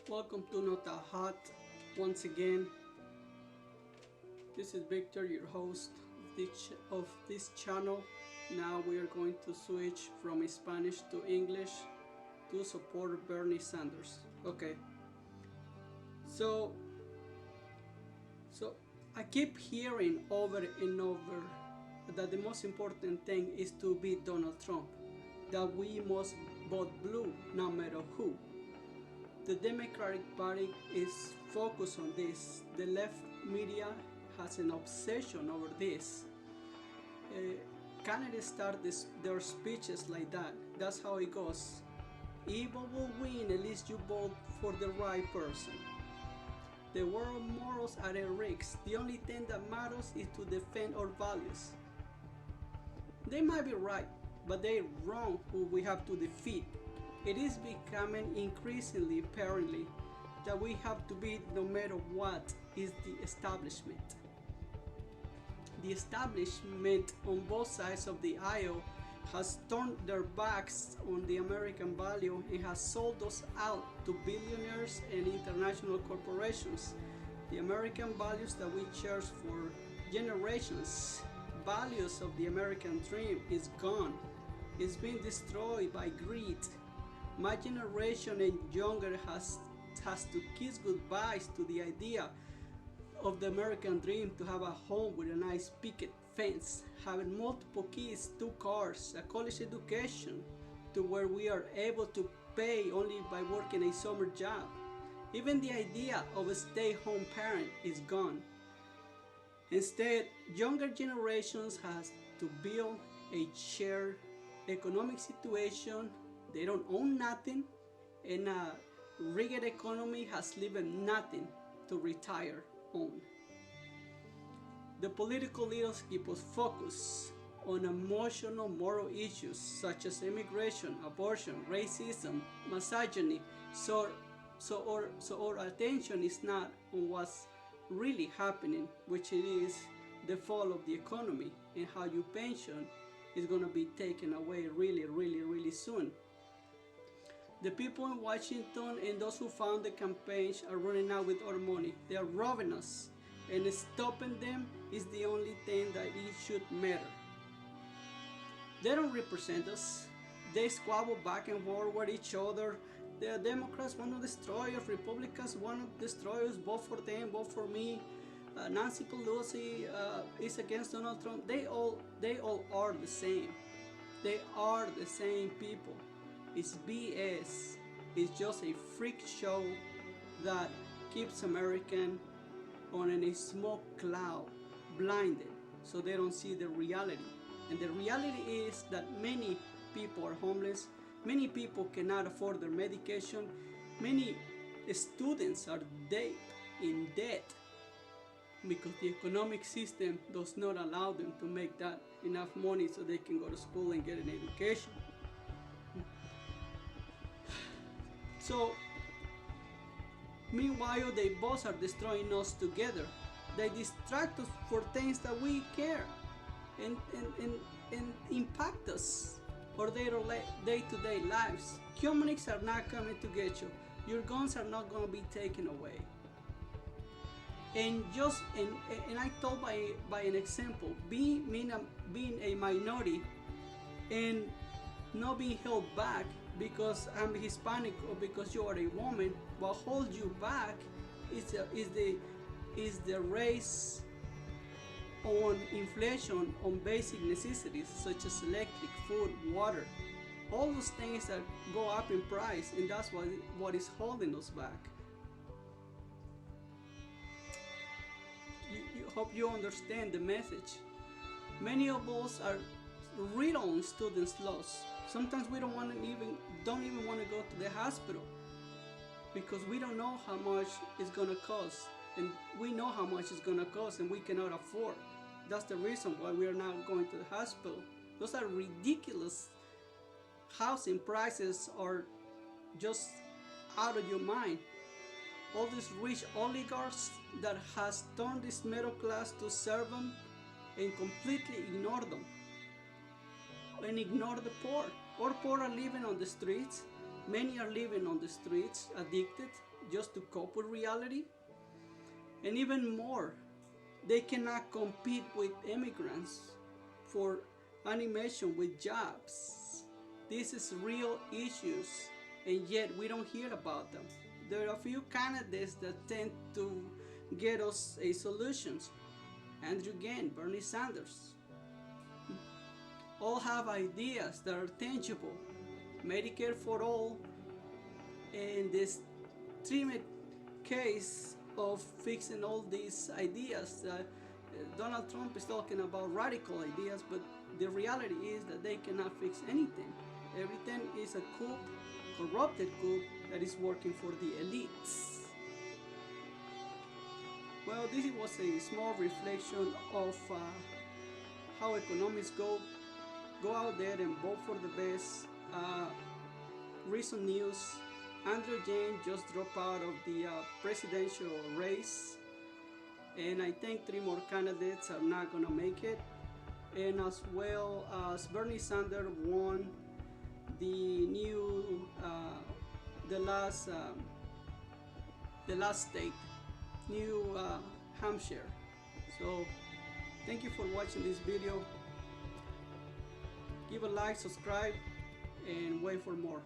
Welcome to Not a Hot. Once again, this is Victor, your host of this channel. Now we are going to switch from Spanish to English to support Bernie Sanders. Okay. So I keep hearing over and over that the most important thing is to beat Donald Trump. That we must vote blue no matter who. The Democratic Party is focused on this. The left media has an obsession over this. Candidates start their speeches like that. That's how it goes. Evil will win, at least you vote for the right person. The world morals are at risk. The only thing that matters is to defend our values. They might be right, but they're wrong who we have to defeat. It is becoming increasingly apparently that we have to beat no matter what is the establishment. The establishment on both sides of the aisle has turned their backs on the American value and has sold us out to billionaires and international corporations. The American values that we cherished for generations, values of the American dream, is gone. It's been destroyed by greed. My generation and younger has to kiss goodbyes to the idea of the American dream, to have a home with a nice picket fence, having multiple kids, 2 cars, a college education, to where we are able to pay only by working a summer job. Even the idea of a stay-home parent is gone. Instead, younger generations has to build a shared economic situation. They don't own nothing, and a rigged economy has left nothing to retire on. The political leaders keep us focused on emotional, moral issues such as immigration, abortion, racism, misogyny, so our attention is not on what's really happening, which it is the fall of the economy and how your pension is going to be taken away really soon. The people in Washington and those who found the campaigns are running out with our money. They are robbing us, and stopping them is the only thing that it should matter. They don't represent us. They squabble back and forth with each other. The Democrats want to destroy us, Republicans want to destroy us, vote for them, vote for me. Nancy Pelosi is against Donald Trump. They all are the same. They are the same people. It's BS. It's just a freak show that keeps Americans on a smoke cloud, blinded, so they don't see the reality. And the reality is that many people are homeless, many people cannot afford their medication, many students are deep in debt because the economic system does not allow them to make that enough money so they can go to school and get an education. So, meanwhile, they both are destroying us together. They distract us for things that we care and impact us or their day-to-day lives. Humanics are not coming to get you. Your guns are not going to be taken away. And I told by an example, being a minority and not being held back because I'm Hispanic or because you are a woman, what holds you back is the race on inflation on basic necessities such as electric, food, water. All those things that go up in price, and that's what is holding us back. You hope you understand the message. Many of us are riddled with students' loss. Sometimes we don't even want to go to the hospital because we don't know how much it's going to cost, and we know how much it's going to cost and we cannot afford. That's the reason why we are not going to the hospital. Those are ridiculous. Housing prices are just out of your mind. All these rich oligarchs that has turned this middle class to serve them and completely ignore them and ignore the poor. Our poor are living on the streets. Many are living on the streets, addicted, just to cope with reality. And even more, they cannot compete with immigrants for animation with jobs. This is real issues, and yet we don't hear about them. There are a few candidates that tend to get us a solutions. Andrew Yang, Bernie Sanders, all have ideas that are tangible. Medicare for all, and this extreme case of fixing all these ideas. Donald Trump is talking about radical ideas, but the reality is that they cannot fix anything. Everything is a coup, corrupted coup that is working for the elites. Well, this was a small reflection of how economists go out there and vote for the best. Recent news: Andrew Yang just dropped out of the presidential race, and I think 3 more candidates are not gonna make it. And as well as Bernie Sanders won the new the last state, New Hampshire. So thank you for watching this video. Give a like, subscribe, and wait for more.